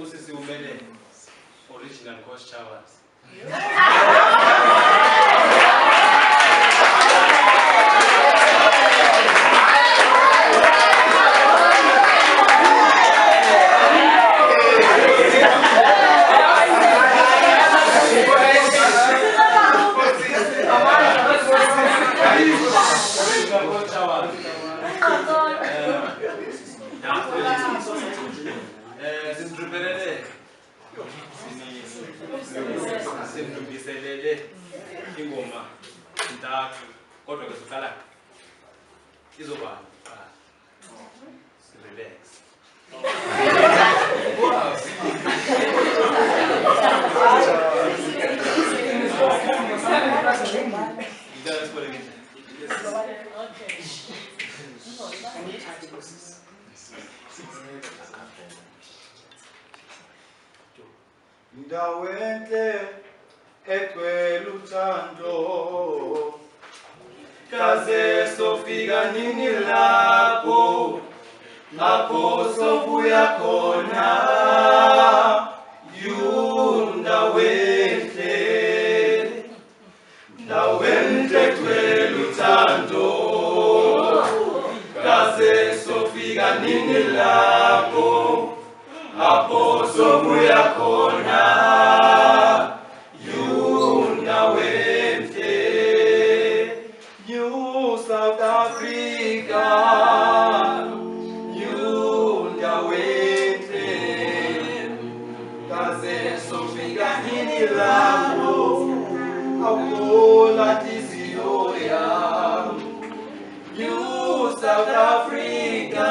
Usisi umele original cost showers. Simlungiselele ingoma intathu kodwa ke siqala izoba relax. Ndawenhle egcwele uthando kaze sofika nini lapho sobuya khona ndawenhle egcwele uthando kaze sofika nini lapho sobuya khona New South Africa, New Ndawenhle, kaze sofika nini lapho awukhola inhliziyo yami. New South Africa,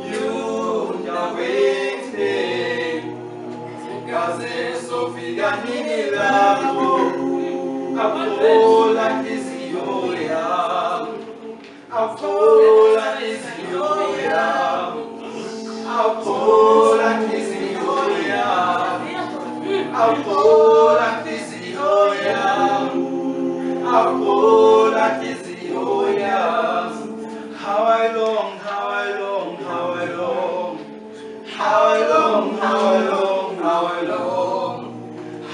New Ndawenhle, kaze sofika nini lapho awukhola inhliziyo yami. Awukhola inhliziyo yami. Awukhola inhliziyo yami. Awukhola inhliziyo yami. Awukhola inhliziyo yami. How I long, how I long, how I long. How I long, how I long, how I long.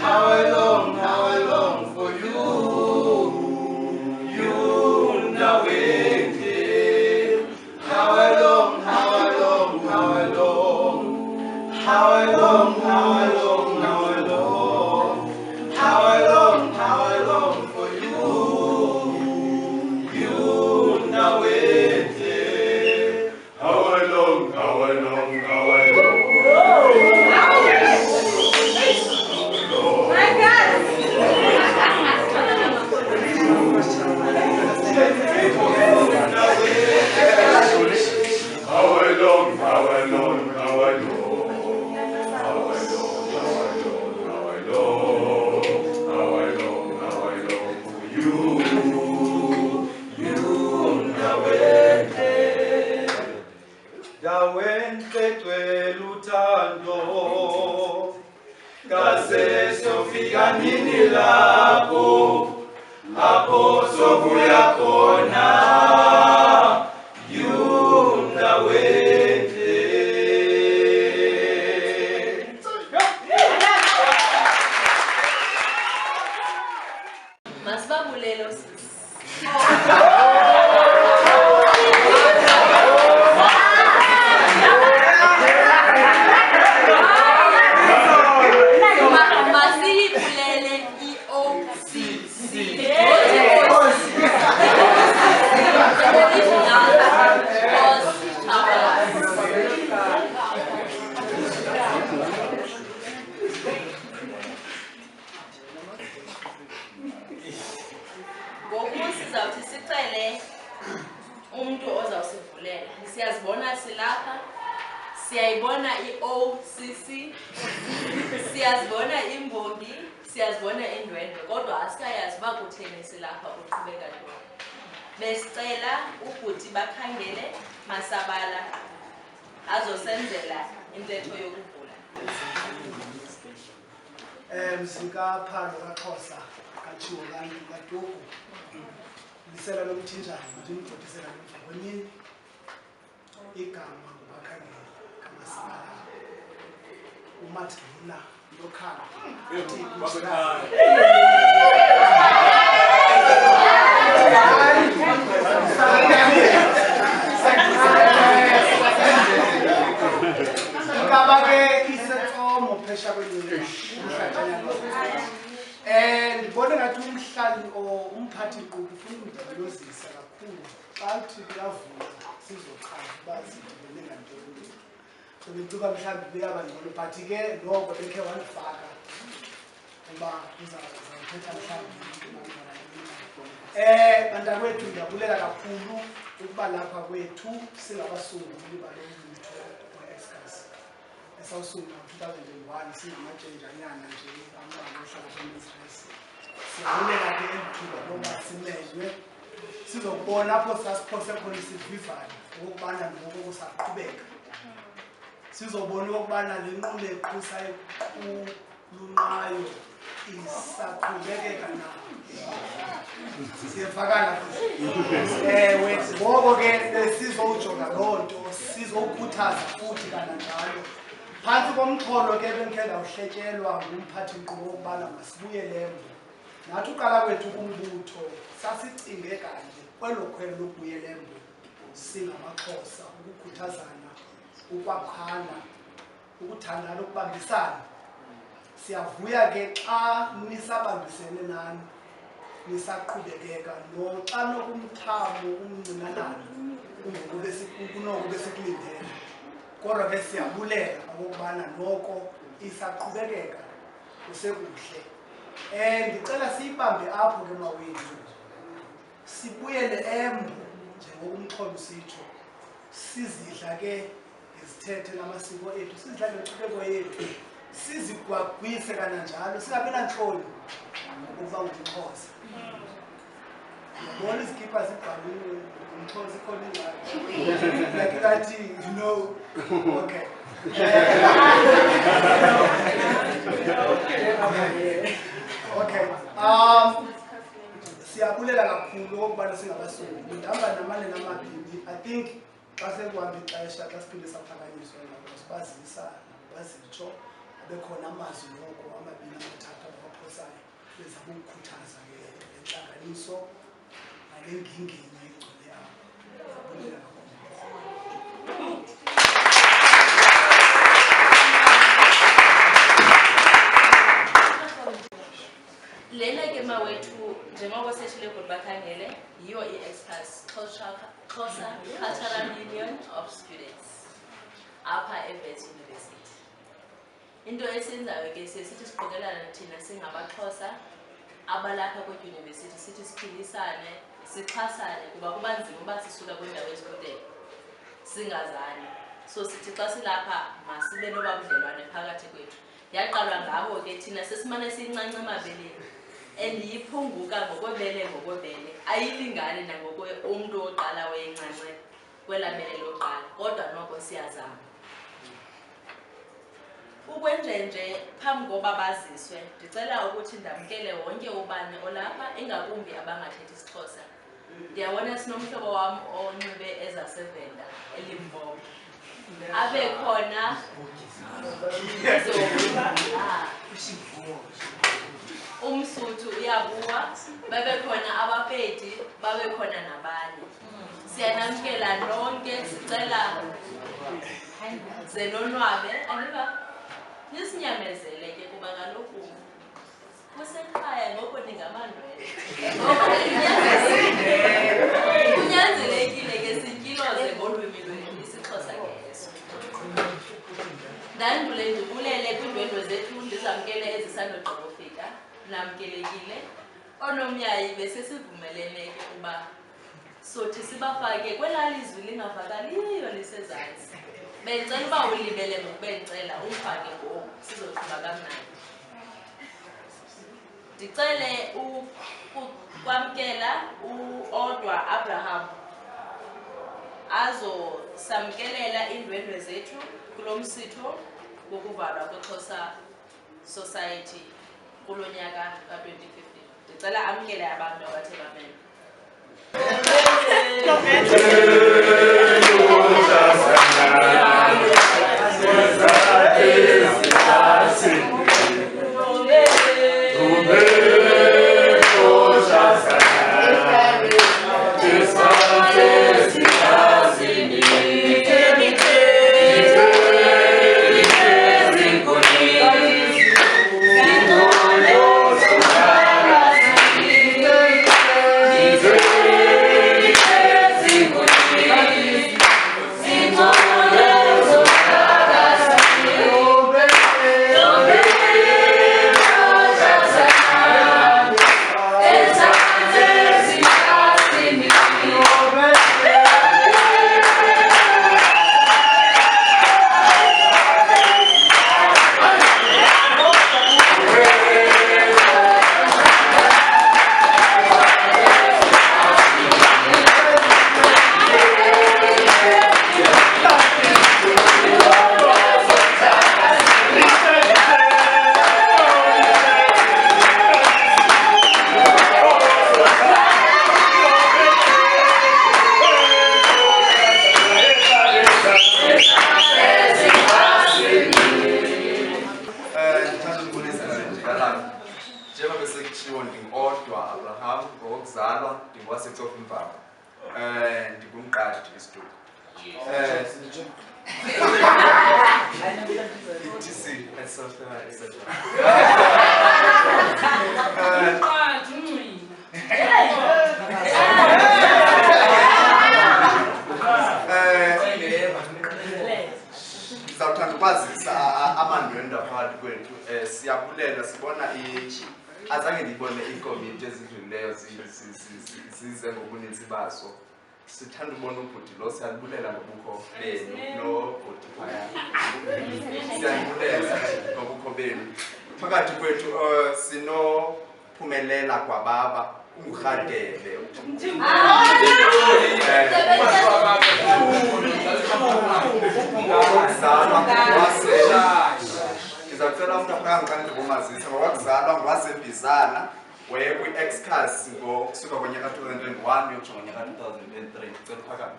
How I long, how I long for you. You Ndawenhle. How I long, how I long, how I long. How I long, how I long, how I long. How I long, how I long for you. You Ndawenhle. How I long, how I long, how I long. How I long, how I long, how I long. How I long, how I long, how I long. How I long, how I long for you. You Ndawenhle. Ndawenhle egcwele uthando kaze sofika nini lapho sobuya khona Ndawenhle. Masibabulelo sisi. Masiyibulele i-OCC. Sizawuthi sicele umuntu ozawusivulela. Siyazibona silapha, siyayibona i-OCC, siyazibona imbongi, siyazibona indwendwe, kodwa asikayazi uba kutheni silapha uqhubeka ntoni. Besicela ukuthi bakhangele Masabala azosenzela intetho yokuvula. Msikapha nokaXhosa katshiwo kanti katuku lisela lomthinjana ndimgqothisela emva kwenini igama ngubakhangeli kamasipala uMadlula Lokhala ngaba ke isethomo phesha kwenyini ndibone ngathi umhlali umphathi nkqubo ufuna ukundilozisa kakhulu xa uthi kuyavula sizochaza uba sidibene ngantoni so bendicuba mhlawumbi beyaba ngcono but ke noko bekhe wandifaka uba uzawuthetha mhlawumbi bantakwethu ndiyabulela kakhulu ukuba lapha kwethu singabasunguli balo mbutho we-Exkasi esawusungula ngo-2001 singamajenjanyana nje amabanga ohlala kweministresi siyabulela ke elithuba loba simenywe sizokubona apho sasiphose khona isivivanyo okokubana ngoku kusaqhubeka sizobona okokubana le nquleqo sayilunqayo isaqhubekeka na siyevakala ewe ngoko ke sizowujonga loo nto sizowukhuthaza futhi kananjalo phantsi komxholo ke bendikhe ndawuhletyelwa ngumphathi nkqubo wokubana masibuyele embo nathi uqala kwethu kumbutho sasicinge kanje kwelo khwelo lokubuyela embo singamaXhosa ukukhuthazana ukwakhana ukuthandana ukubambisana siyavuya ke xa nisabambisene nani nisaqhubekeka noxa nokumthamo umncinanana kunoko besikulindele kodwa ke siyabulela okokubana noko isaqhubekeka kusekuhle ndicela siyibambe apho ke mawethu sibuyele embo njengokumxholo usitsho sizidla ke ngezithethe namasiko ethu sizidla ngenkcubeko yethu sizigwagwise kananjalo singabi nantloni ukuba ngumXhosa yabona izikipa zibhaliwe umXhosa ikhona like that you know okay okay siyabulela kakhulu okubana singabasunguli ndihamba namane namabini I think xa sekuhamba ixesha xa siphinde saphakanyiswa sibazisa bazitsho bekhona amazwi noko amabini amathathu abaphosayo bezama ukukhuthaza ngenhlanganiso nale ngingeni egcwele yabo siyabulela kakhulu lena ke mawethu njengoba seshile ukuthi bakhangele yiyo i-Exkasi Xhosa Cultural Union of Students apha eWits University. Into esiyenzayo ke sithi siqokelana thina singamaXhosa abalapha kwedyunivesithi sithi siphilisane sixhasane kuba kuba nzima uba sisuka kwiindawo ezikude singazani so sithi xa silapha masibe noba budlelwane phakathi kwethu yaqalwa ngabo ke thina sesimane siyincanca emabeleni and yiphunguka ngokwebele ayilingani nangoko umntu oqala wayengcance kwelabele loqala kodwa noko siyazama ukwenjenje phambi koba baziswe ndicela ukuthi ndamkele wonke ubani olapha ingakumbi abangathethi isiXhosa ndiyabona sinomhlobo wam onxibe ezasevenda eLimpopo abe khona umSuthu uyabuwa babe khona abaPedi babe khona nabanye siyanamkela nonke sicela zenonwabe aniba nisinyamezele ke kuba kaloku kusekhaya ngoko ningamandwele kunyanzelekile ke sityiloze ngolwimi lwethu isiXhosa ke eso ndandule ndibulele kwiindwendwe zethu ndizamkele ezisandogqibofika namkelekile oonomyayi besesivumelene ke kuba sothi sibafake kwelaa lizwi lingavakaliyo lisezantsi bendicela uba ulibele ngokubendicela umfake ngoku sizothuba kamnandi ndicele ukwamkela uOdwa Abraham azosamkelela iindwendwe zethu kulo msitho wokuvalwa kweXhosa Society kulo nyaka ka-2015 ndicela amkele abantu abathe bamele Siyabulela sibona azange ngibone ikomiti ezidlulileyo zize ngobuninzi bazo. Sithanda ubona ubhuti lo, siyabulela ngobukho benu nobhuti phaya. Siyabulela ngobukho benu. Phakathi kwethu sinophumelela kwababa uMrhadebe. Ngizacela umuntu aphambi xa ndibomazisa ngoba kuzalwa ngwaseBizana waye kwi-Excas kusuka ngonyaka 2001 uyotsho ngonyaka 2003. Ngicela uphakame.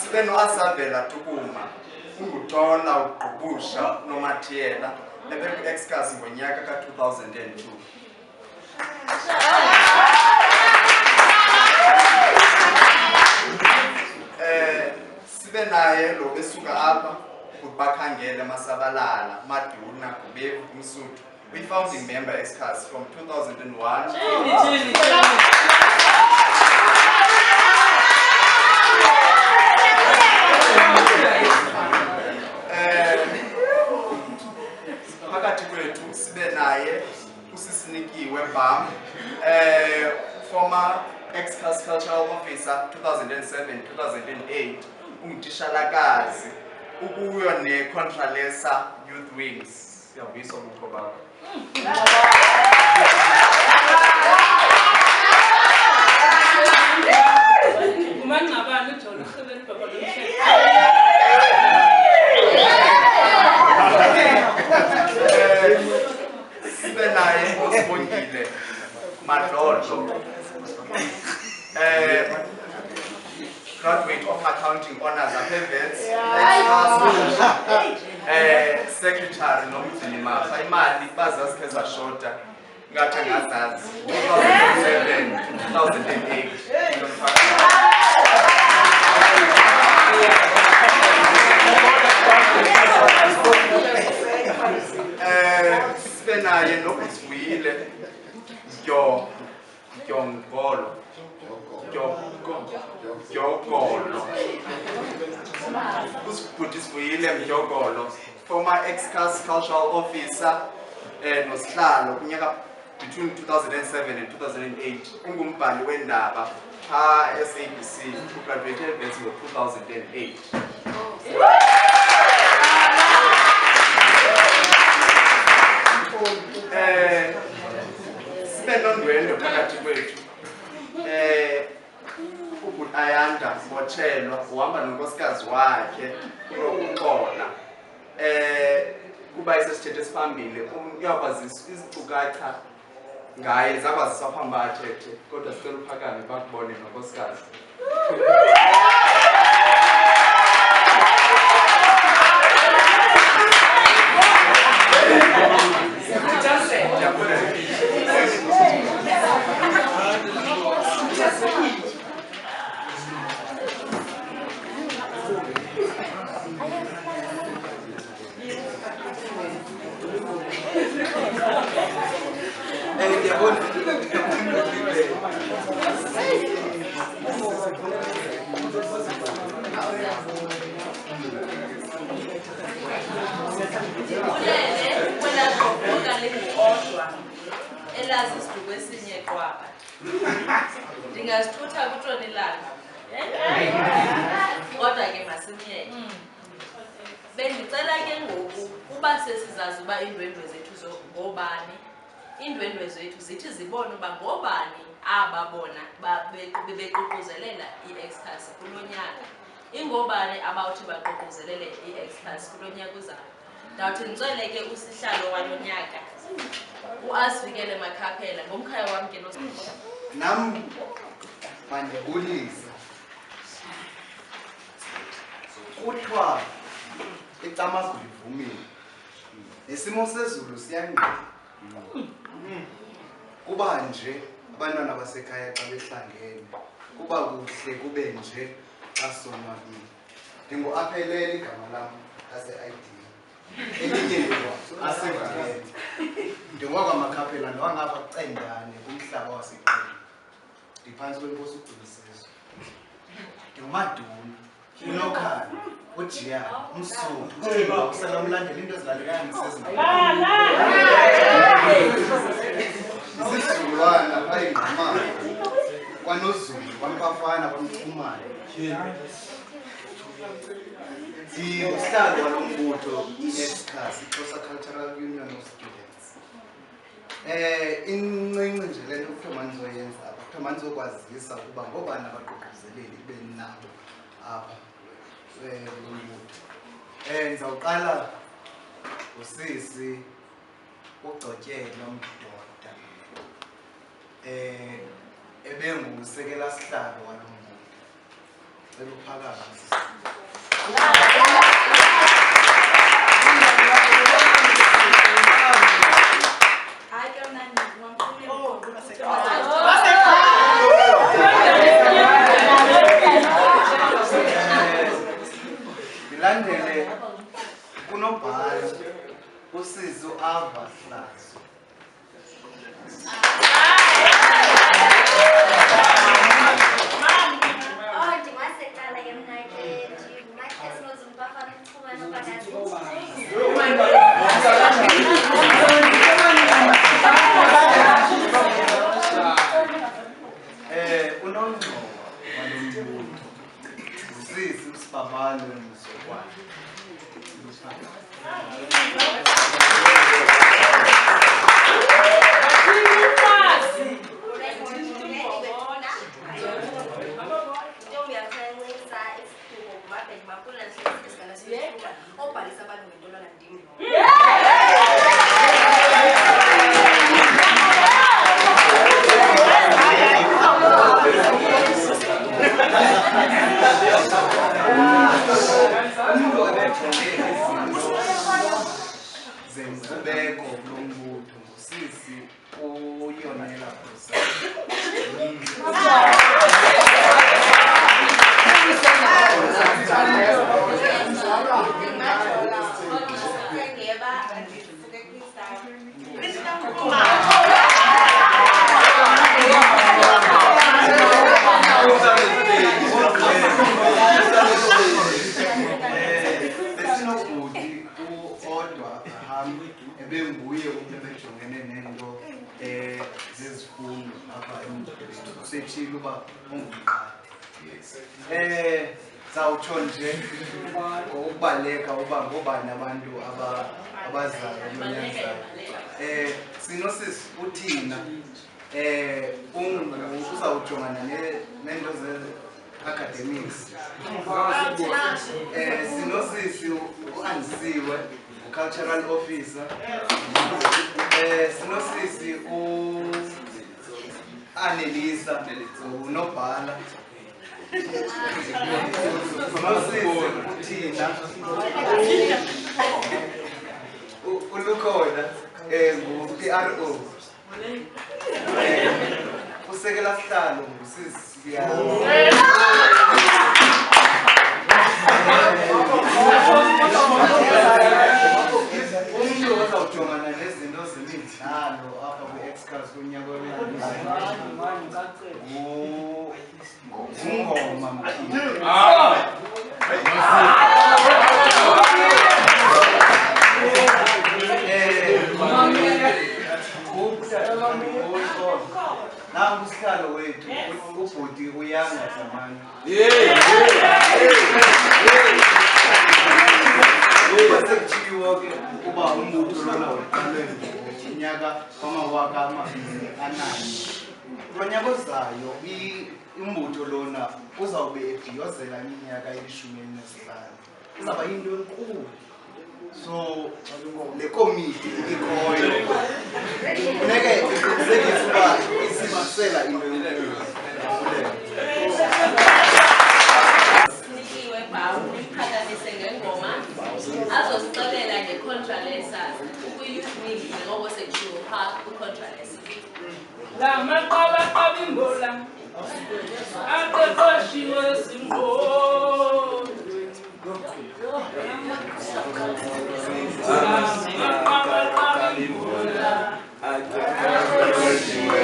Sibe no-Asavela Tukuma, uNgutola, uGqubusha noMathiyela ebekwi-Excas ngonyaka ka-2002. Sibe naye lo besuka apha kubakhangele Masabalala, Maduna, Gubevu, Msuthu. We founding member Excas from 2001. Phakathi kwethu sibe naye uSisinikiwe Bam, former Excas Cultural Officer 2007-2008, ungutitshalakazi ukuyo ne-Contralesa Youth Wings. Siyabuyiswa ubukho bakho. Sibe naye uSibongile Madlodlo, graduate of accounting honors at Wits, secretary nomgcini mafa imali bazasikhe zashota ngathi ngazazi 2007 2008. Sibe naye nokusivuyile Gyongolo. Usibhudisivuyile Mdyogolo, former Excas Cultural Officer nosihlalo kunyaka between 2007 and 2008. Ungumbhali wendaba pha SABC, ugraduated Wits ngo-2008. Sibe nondwendwe phakathi kwethu. Ayanda Motshelwa uhamba nonkosikazi wakhe uNokuxola. kuba isesithethe esiphambili uyakwazisa izicukacha ngaye zakwaziswa phambi athethe kodwa sicela uphakame bakubone nonkosikazi. elazi isiduko esinye qwaba ndingasithutha kutshonilanga kodwa ke masimyeke bendicela ke ngoku kuba sesizazi uba iindwendwe zethu ngobani iindwendwe zethu zithi zibone uba ngobani aba bona beququzelela i-extras kulo nyaka ingobani abawuthi baququzelele i-extras kulo nyaka uzayo. Ndawuthi ndicele ke usihlalo walo nyaka uAsivikele Makhaphela ngomkhaya wam ke nam mandibulise kuthiwa icamazulu ivumile nesimo sezulu siyangqina kuba nje abantwana basekhaya xa behlangene kuba kuhle kube nje xa sonwabile. Ndingu-Aphelele igama lam lase-ID elinye asevulele ndingwakwaMakhaphela ndiwangapha kuCendane kumhlaba waseQweni ndiphantsi kwenkosi uGculisizwe ndinguMaduna uNokhaya uJiyane uMsuthu uThimba usela umlandela into ezilalekayo isizukulwana bayingqamana kwaNozulu kwaMpafana kwaMfumane Usihlalo walo mbutho i-EXCAS iXhosa Cultural Union of Students. Incinci nje le nto kuthiwa manizoyenza apha kuthiwa manizokwazisa ukuba ngobani abaququzeleli benabo apha kulo mbutho. Ndizawuqala ngusisi uGcotyelwa Mdoda ebengusekela sihlalo walo mbutho. Cela uphakame sisi. Ndilandele kunobhala uSizo Ava Hlazo. Unongxowa walo mbutho usisi usibabalo Mzokwane. Zenkcubeko kulo mbutho ngusisi uYonela Khosa. Ebenguye umuntu ebejongene nento zezifundo apha emthethweni usethile uba ungumqadi. Zawutsho nje ngokubaleka uba ngobani abantu abazayo abanyanzayo. Sinosisi uthina uzawujongana nento academics. Sinosisi uAndisiwe, cultural officer. Sinosisi uAnelisa, unobhala. Sinosisi uThina, uLukhona, ngu-PRO. Usekela sihlalo ngusisi umuntu ozawujongana nezinto zemidlalo apha kwi-Xcas kunyaka ngungoma nangu usihlalo wethu ubhuti uyanga zamani. Sekuthiwo ke ukuba umbutho lona uqalwe ngonyaka wama-2004. Ngonyaka ozayo umbutho lona uzawube ebhiyozela iminyaka 15. Izawuba yinto enkulu. So le komiti ikhoyo funeke iqinisekise uba isibasela into enkulu. Sinikiwe Bawu nimphakamise ngengoma azosixelela ngecontralesa ukwi-youth meeting ngoba sekutshiwo phaa kwicontralesa. Ngamaqabaqaba imbola aqeqeshiwe esinkondweni. Ngamaqabaqaba imbola aqeqeshiwe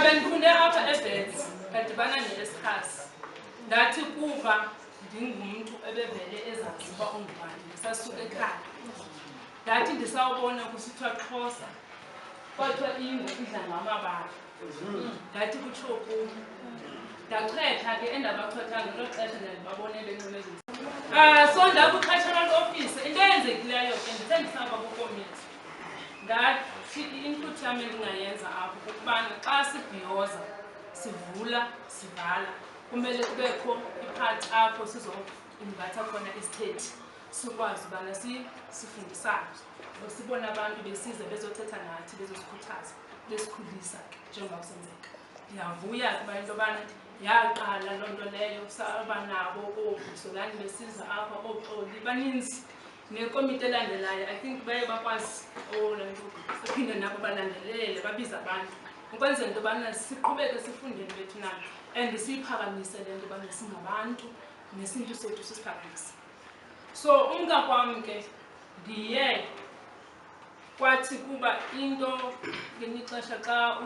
bengifunde apha eBets kadibana ne-Xcas ndathi kuba ndingumuntu ebevele ezazi uba ungubani ndisasuka ekhaya ndathi ndisawubona kusithiwa Xhosa kwathiwa ingwe idla ngamabala ndathi kutsho kum ndachetha ke endabachethanga ngelo xesha ndibabone benxibezisa so ndakwi-cultural office into eyenzekileyo ke ndithe ndisapha kukomiti ndathi i-input yam endingayenza apho kukubana xa sibhiyoza sivula sivala kumele kubekho ipart apho sizoinvatha khona isithethi sikwazi ubana sifundisane sibone abantu besize bezothetha nathi bezosikhuthaza besikhulisa ke njengoba kusenzeka. Ndiyavuya kuba into yobana yaqala loo nto leyo saba nabo oobusolani besiza apha ooxoli baninzi nekomiti elandelayo I think baye bakwazi siphinde nabo balandelele babiza abantu ukwenzela into yobana siqhubeke sifundeni bethu nabo and siyiphakamise le nto yobana singabantu nesintu sethu sisiphakamise. So umka kwam ke ndiye kwathi kuba into ngenye ixesha xa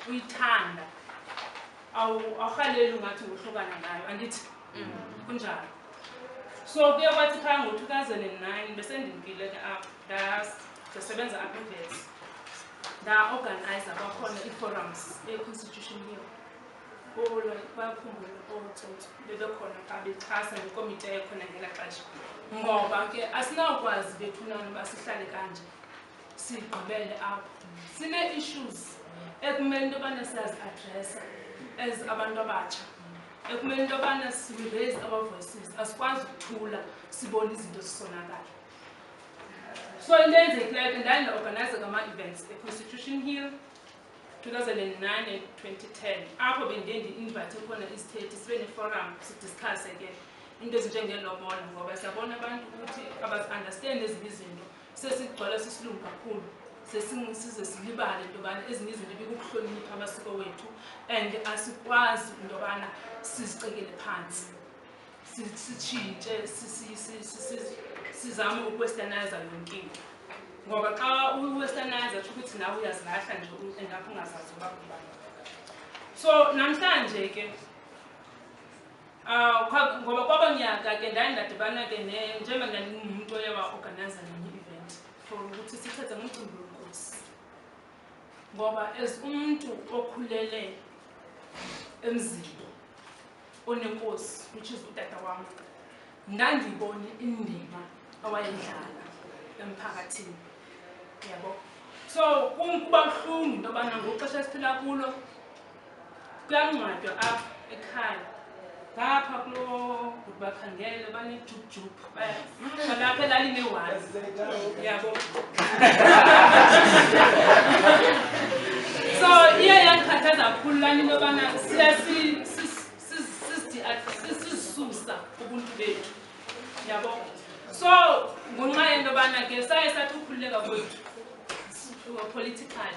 uyithanda awuhaleli ungathi ngohlukana nayo andithi kunjalo. So kuye kwathi phaya ngo-2009 besendimkile ke apho ndasebenza apha eVets nda-organize abakhona ii-forums e-Constitution Hill. Bayakhumbula ootsotso bebekhona xa bexhasa nekomiti ekhona ngela xesha ngoba ke asinawukwazi bethunani uba sihlale kanje sigqibele apho. Sine-issues ekumele into yobana siyazi-adressa as abantu abatsha, ekumele into yobana si-raise our voices, asikwazi ukuthula sibone izinto zisonakala. So into enzekileyo ke ndaye nda-organize ngama-events e-Constitution Hill 2009 and 2010 apho bendiye ndi-invite khona isithethe sibe ne-forum sidiscusse ke into ezinjengeelobola ngoba siyabona abantu ukuthi abazi-understand ezinye izinto sesigcwala sisilungu kakhulu size silibale into yobana ezinye izinto bikukuhlonipha amasiko wethu and asikwazi into yobana sizicekele phantsi sitshintshe sizame ukwesternizer yonke into ngoba xa uwesternizer tsho ukuthi nawe uyazilahla nje endapho ungazazi uba ngubani. So namhlanje ke ngoba kwabanyaka ke ndaye ndadibana ke njengoba ndandingumuntu oye wa-organizer nenye event for ukuthi sithethe ngomcimbi wenkosi ngoba as umuntu okhulele emzini onenkosi which is utata wam ndandibone indima awayidlala emphakathini yabo. So kuba buhlungu into yobana ngoxesha esiphila kulo kuyancwadwa apha ekhaya ngapha kulo bakhangele banejubjub balapha elalini ewazi yabo. So iye yandikhathaza kakhulu laa nto into yobana sizisusa ubuntu bethu yabo. So ngenxa yento yobana ke saye sathi ukhululeka kwethu political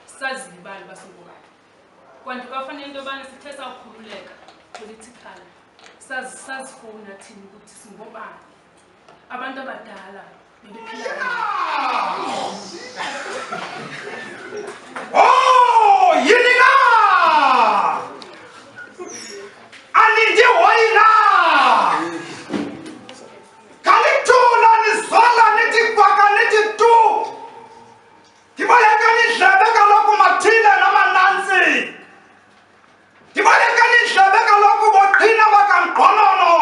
sazilibali basingubani kwanti kwafanele into yobana sithe sawukhululeka political sazifuna thina ukuthi singobani abantu abadala bebephila. Oh yini na anindi hoyina kalitula nizola nitifaka nititu kibaleka nidlebe kaloku mathile namanansi kibaleka nidlebe kaloku boqhina bakamqonono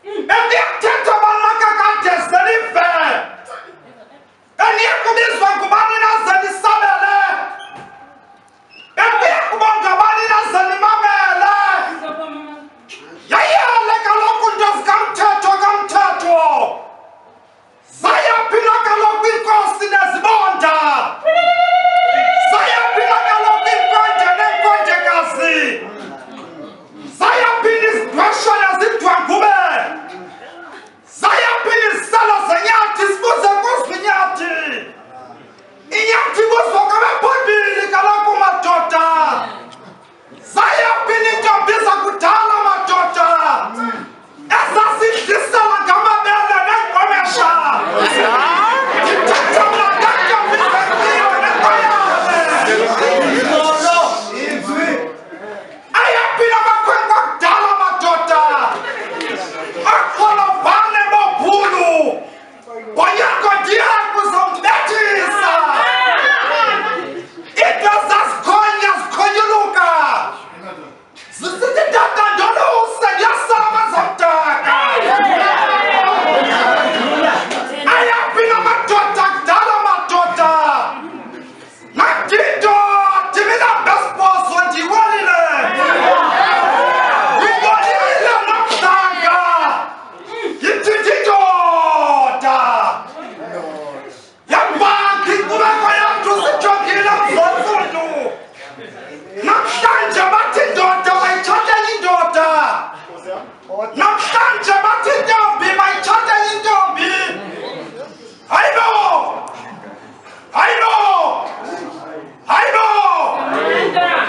endiyakuthetha balaka kade zelive endiyakubizwa ngubani naze ndisabele endiyakubonga bani naze ndimamele yayele kaloku nto zikamthetho kamthetho zayaphila kaloku inkosi nezibonda zayaphila kaloku inkonje nenkonjekazi zayaphila izidwesha nezidwangube zayaphila iziselo zenyathi zibuze kuzinyathi inyathi ibuzwa kwabephambili kaloku madoda zayaphila intombi zakudala madoda ezazidlisela ngamabele nenkomesha ithetha mnandantombi zeziyo nenkoyane ayaphila amakhwenkwe akudala madoda akholovane bophulu boyako ndiyako zombethisa into zazikhonya zikhonyuluka zisithi tata ndoluse ndiyasala zomdaka ayaphila madoda kudala madoda nandinto ndimina besibhozo ndiwolile ndiwolile nomdaka ndindindoda yambanki inkcubeko yethu sijongile mzonsundu namhlanje bathi indoda mayitshatele indoda namhlanje bathi intombi mayitshatele intombi hayibo hayibo hayibo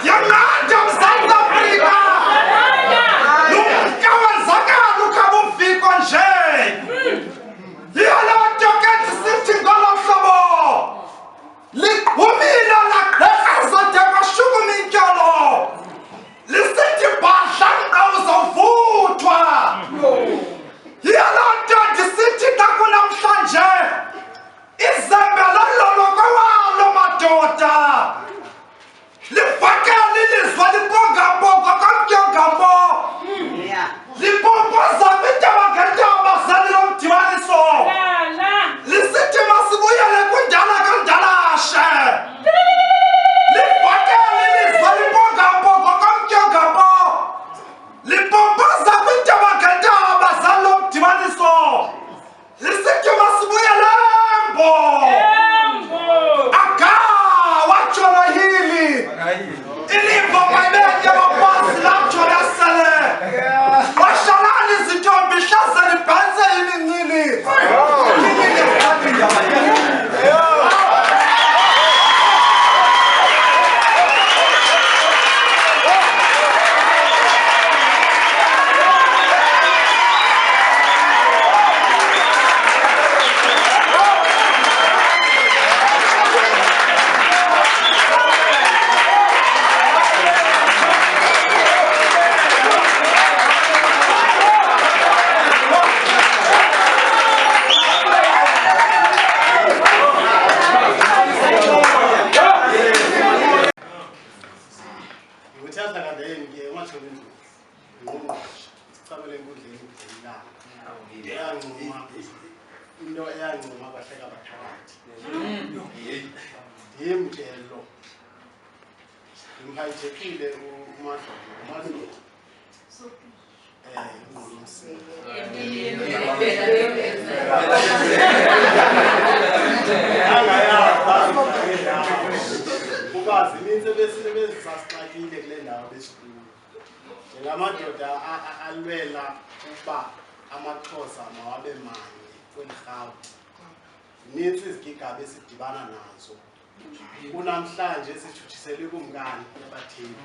yamnanda mzantsi afrika lumka wenzakala ukhabumviko nje yiyo loo nto ke ndisithi ngolo hlobo liqhumile laqhekeza de kwashukuma intyolo Uthatha kanti ke ungatholi indlu. Ngqongqoshe. Sicabele enkundleni ukudlelana. Eyancuma into eyancuma abahleka abathakathi. Yimkelo. Imhayithekile uMadlozi. Ubazi ininzi ebesisasixakile kule ndawo besikulu. Njengamadoda alwela ukuba amaXhosa mawabe manye kweli rhawuti. Ininzi izigigaba esidibana nazo. Kunamhlanje sitshuthisele kumkani yabathembu.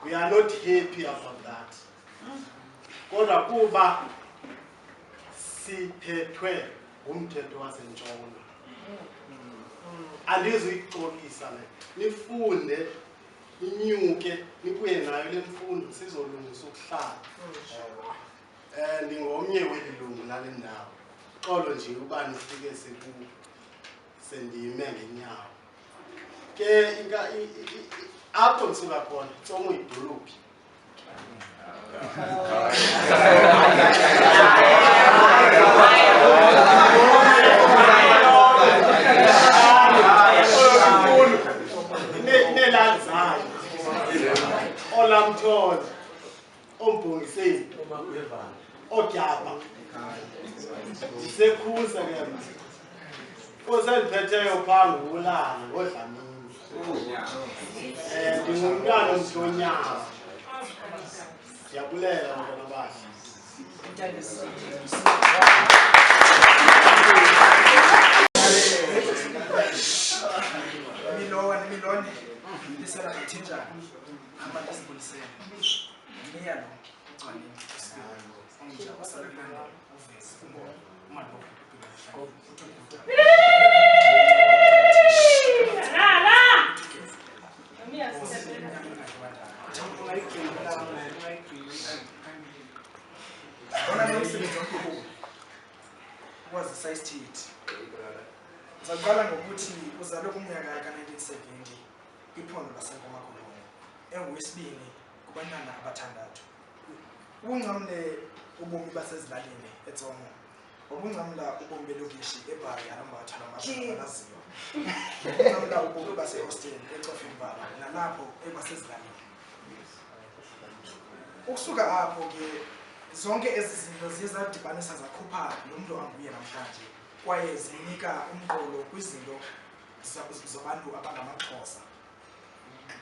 We are not happy about that. Kodwa kuba siphethwe ngumthetho wasentshona. Andizuyixolisa le. Nifunde inyuke nibuye nayo le mfundo sizolungisa ukuhlala. Ndingomnye weli lungu lale ndawo. Xolo nje uba nifike sendime ngenyawo. Ke apho ndisuka khona Tsomo idolophi. Nelanzayo olamthona ombongiseni odyaba sekhuza ke oseliphetheyo phambi ulana ngodlamini ndingumntwana omhlonyana ndiyabulela abantwana bahle Milone lisela ngithinjana abantu sibulisene ngiyalo ugcwaleni onja wasalana uvezi uMadlozi Zaqala ngokuthi uzalwe kumnyaka ka-1970 kwiphondo laseMpuma Koloni engowesibini kubantwana abathandathu. Ubungcamle ubomi basezilalini eTsomo, ubungcamla ubomi belokishi eBhayi alambatha namalaziyo, ubungcamla ubomi basehostel eCofimvaba nalapho ekwasezilalini. Ukusuka apho ke zonke ezi zinto ziye zadibanisa zakhupha lo mntu anguye namhlanje kwaye zinika umqolo kwizinto zabantu abangamaXhosa.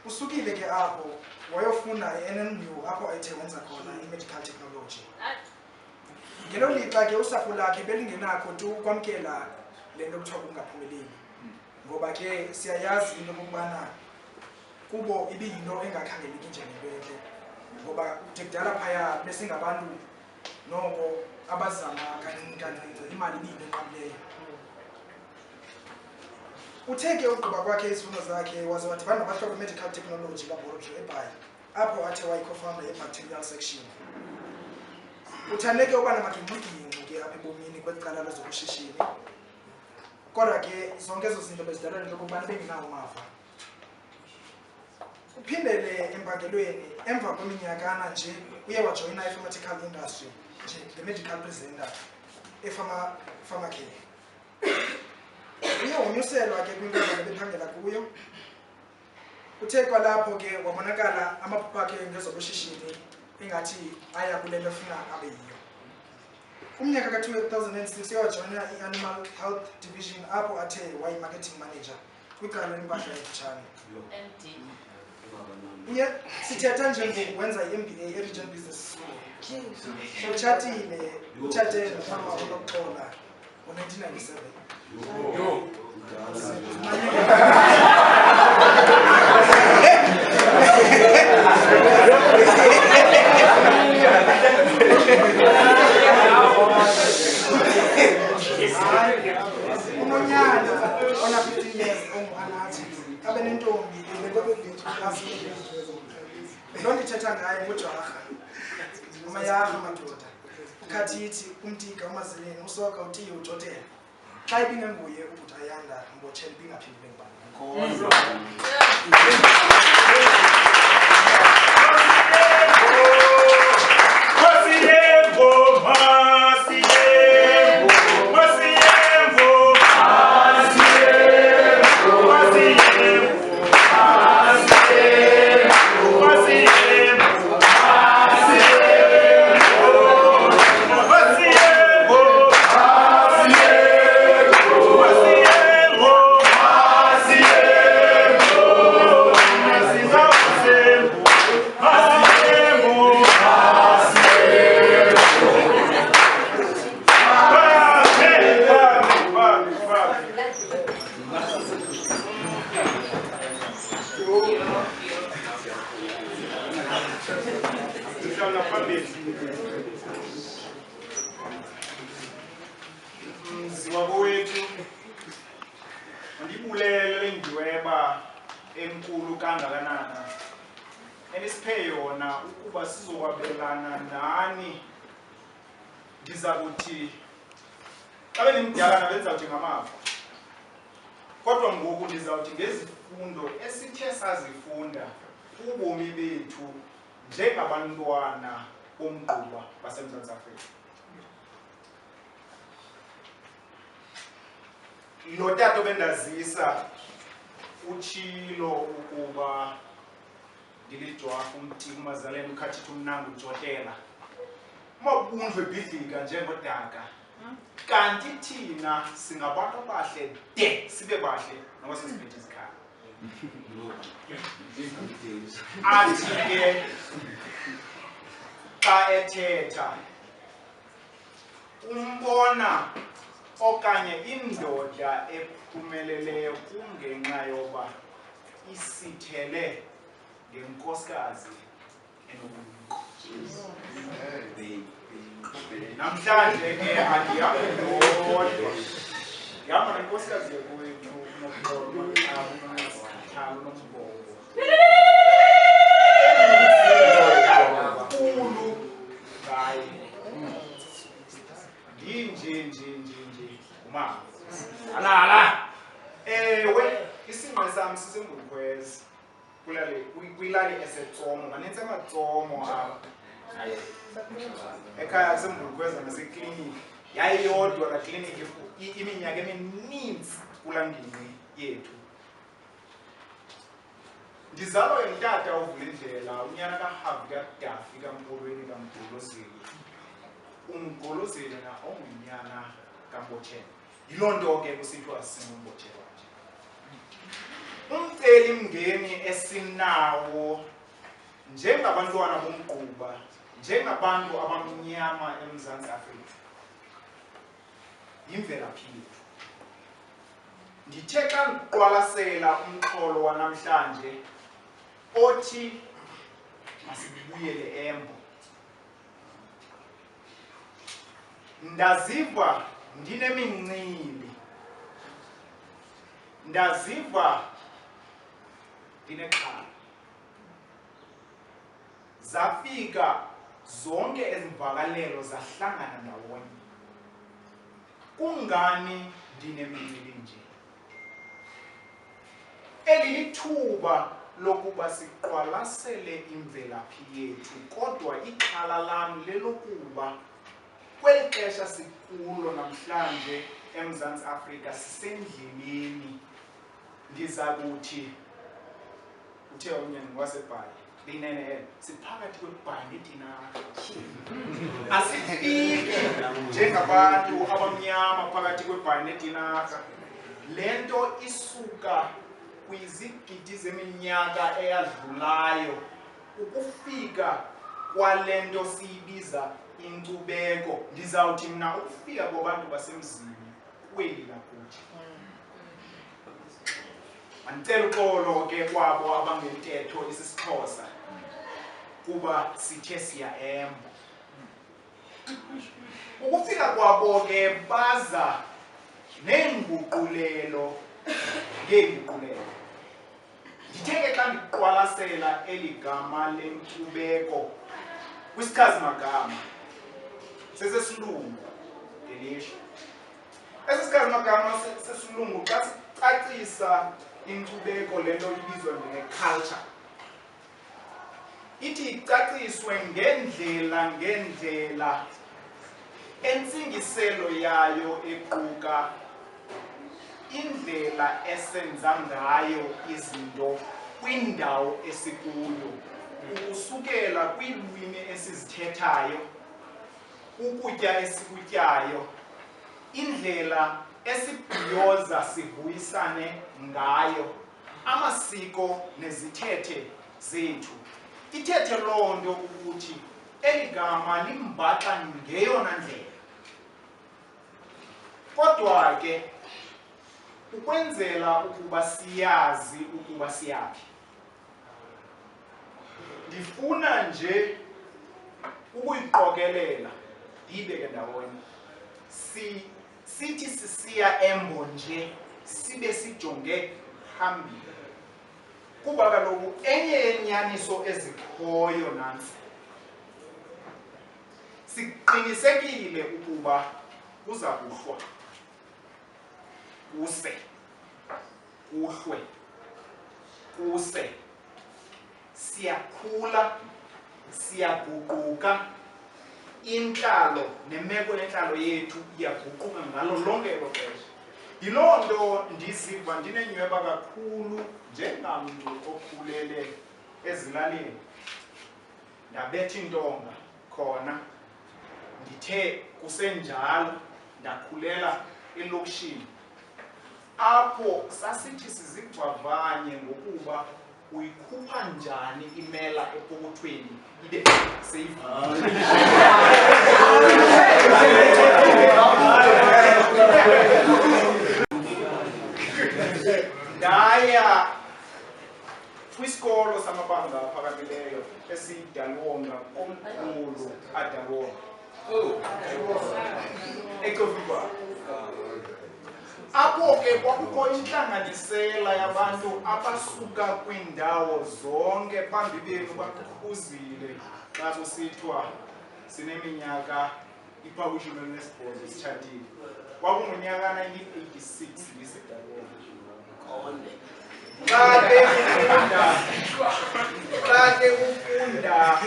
Usukile ke apho wayofunda eNNU apho ayethe wenza khona i-medical technology. Ngelo lixa ke usapho lakhe belingenakho tu ukwamkela le nto kuthiwa kungaphumeleli. Ngoba ke siyayazi into yokubana kubo ibiyinto engakhangeleki njengento entle. Ngoba kudala phaya besingabantu noko abazama kancinci imali ibintu enqabileyo. Uthe ke ugqiba kwakhe izifundo zakhe waze wadibana nabahlobo medical technology laboratory eBhayi apho athe wayikhofounder ye-bacterial section. Uthandeke uba namagingxigingxi ke apha ebomini kwecala lezokushishini. Kodwa ke zonke ezo zinto bezidala into yokubana bengenawo amava. Uphindele empangelweni emva kweminyakana nje uye wajoyina i-pharmaceutical industry nge-medical presenter e-pharmacare. Uye wonyuselwa ke kwinkampani ebephangela kuyo. Uthe kwalapho ke wabonakala amaphupha akhe ngezobushishini ingathi aya kule nto efuna abe yiyo. Umnyaka ka-2006 uye wajoyina i-Animal Health Division apho athe wayi-marketing manager kwicala lempahla ekufutshane. Uye sithetha nje ngokwenza i-MBA e-Regent Business School. Utshatile, utshate nomama wakhe uNokuxola ngo-1997. Unonyana ona 15 years onguanathi abe nentombi lo ndithetha ngaye nguJarha umayaha madoda ukhathithi umtika umazeleni usoka utiye ujotela xa ibingenguye ubhuti ayanda mbotshela ibingaphindile ngibani hlala phambili. Mziwa kowethu, ndibulele indweba enkulu kangakanana enisiphe yona ukuba sizokwabelana nani. Ndiza kuthi xa benimdala bendizawuthi ngamava, kodwa ngoku ndizawuthi ngezifundo esithe sazifunda ubomi bethu njengabantwana bomgquba baseMzantsi Afrika. Lo tata bendazisa utshilo ukuba ndilijwafu umtiki umazalene ukhathitha umnango ujotela mabundlu ebhidlika njengodaka, kanti thina singabantu abahle de sibe bahle noba sesiphethe izikhaya. Athi ke xa ethetha umbona okanye indoda ephumeleleyo kungenxa yoba isithele ngenkosikazi enobulumko. Namhlanje ke andihambi ndodwa, ndihamba nenkosikazi yakwethu uNoxolo uNombobo. Kakhulu ngaye nje umama alala. Ewe isingqe sam sisengumkhwezi kwilali eseTsomo, manintsi amatsomo apha ekhaya kusembulukhweza nasekliniki. Yayiyodwa la kliniki iminyaka emininzi kulaa ngingqi yethu. Ndizalwa yintata ovula indlela, unyana kaHavi kaDafi kaMpolweni kaMgolozeli, uMgolozeli na ongunyana kaMbotshela. Yiloo nto ke kusithiwa singuMbotshela nje. Umcelimngeni esinawo njengabantwana bomgquba, njengabantu abamnyama eMzantsi Afrika, yimvelaphi yethu. Ndithe xa ndiqwalasela umxholo wanamhlanje othi masibuyele Embo, ndaziva ndinemincili, ndaziva ndinexhala. Zafika zonke ezimvakalelo zahlangana ndawonye. Kungani ndinemincili nje? Eli lithuba lokuba siqwalasele imvelaphi yethu, kodwa ixhala lam lelokuba kweli xesha sikulo namhlanje eMzantsi Afrika sisendleleni. Ndiza kuthi uthe unyani waseBhayi linene siphakathi kweBhayi neDinara. Asifiki njengabantu abamnyama phakathi kweBhayi neDinara. Le nto isuka kwizigidi zeminyaka eyadlulayo ukufika kwale nto siyibiza inkcubeko. Ndizawuthi mna ukufika kwabantu basemzini kweli lakuthi. Mandicela uxolo ke kwabo abangentetho isisiXhosa kuba sithe siya Embo. Ukufika kwabo ke baza neenguqulelo ngeenguqulelo. Ndithe ke xa ndiqwalasela eli gama lenkcubeko kwisichazimagama sesesilungu ngelishwa. Esi sichazimagama sesilungu xa sicacisa inkcubeko le nto ibizwa nge-culture, ithi icaciswe ngeendlela entsingiselo yayo equka indlela esenza ngayo izinto kwindawo esikuyo, ukusukela kwiilwimi esizithethayo, ukutya esikutyayo, indlela esibhiyoza sivuyisane ngayo, amasiko nezithethe zethu. Ithethe loo nto ukuthi eli gama limbaxa ngeyona ndlela. Kodwa ke ukwenzela ukuba siyazi ukuba siyaphi, ndifuna nje ukuyiqokelela ndiyibeke ndawonye. Sithi sisiya Embo nje sibe sijonge phambili, kuba kaloku enye yenyaniso ezikhoyo nantsi, siqinisekile ukuba kuza kuhlwa, kuhlwe, kuse, siyakhula, siyaguquka, intlalo nemeko yentlalo yethu iyaguquka ngalo lonke elo xesha. Yiloo nto ndiziva ndinenyhweba kakhulu njengamntu okhulele ezilalini, ndabetha intonga khona, ndithe kusenjalo ndakhulela elokishini, apho sasithi sizivavanye ngokuba uyikhupha njani imela epokothweni ibe ndaya kwisikolo samabanga aphakamileyo esidalwonga komkhulu adalwonga eCofiva. Apho ke kwakukho intlanganisela yabantu abasuka kwiindawo zonke phambi benu bakhuzile xa kusithiwa sineminyaka iphawishini elinesibhozo sitshatile. Kwakungunyaka 1986 ndisedalwonga. Xa ke ufunda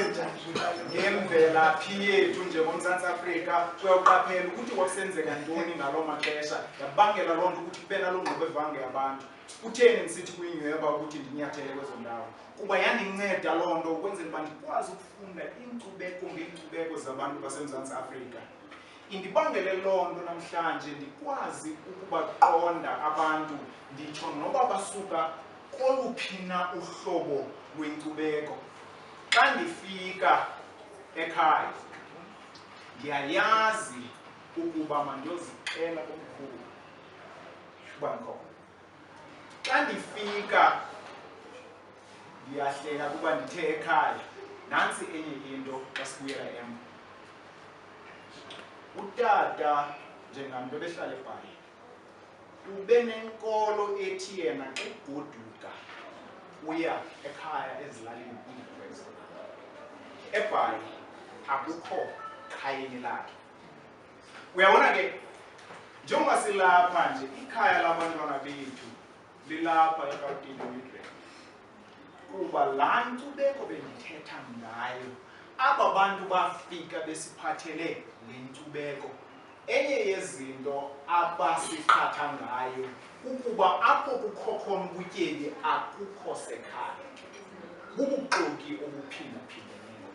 ngemvelaphi yethu njengoMzantsi Afrika uyoqaphela ukuthi kwakusenzeka ntoni ngaloo maxesha, yabangela loo nto ukuthi kube naloo ngxubevange yabantu. Kutheni ndisithi kuyinyweba ukuthi ndinyathele kwezo ndawo? Kuba yandinceda loo nto ukwenzela uba ndikwazi ukufunda iinkcubeko ngeenkcubeko zabantu baseMzantsi Afrika. Indibangele loo nto namhlanje ndikwazi ukubaqonda abantu, nditsho noba basuka koluphi na uhlobo lwenkcubeko. Xa ndifika ekhaya ndiyayazi ukuba mandiyozixela komkhulu uba ndikhona. Xa ndifika ndiyahleka kuba ndithe ekhaya. Nantsi enye into xa sibuyela Embo. Utata njengamntu ebehlala eBhayi ube nenkolo ethi yena xa ugoduka uya ekhaya ezilalini kwezi. eBhayi akukho khayeni lakhe. Uyabona ke njengoba silapha nje ikhaya labantwana bethu lilapha eGauteng Midrand, kuba laa nkcubeko bendithetha ngayo aba bantu bafika besiphathele le nkcubeko. Enye yezinto abasiqhatha ngayo ukuba apho kukho khona ubutyebi akukho sekhaya, bubuxoki obuphindaphindeneyo.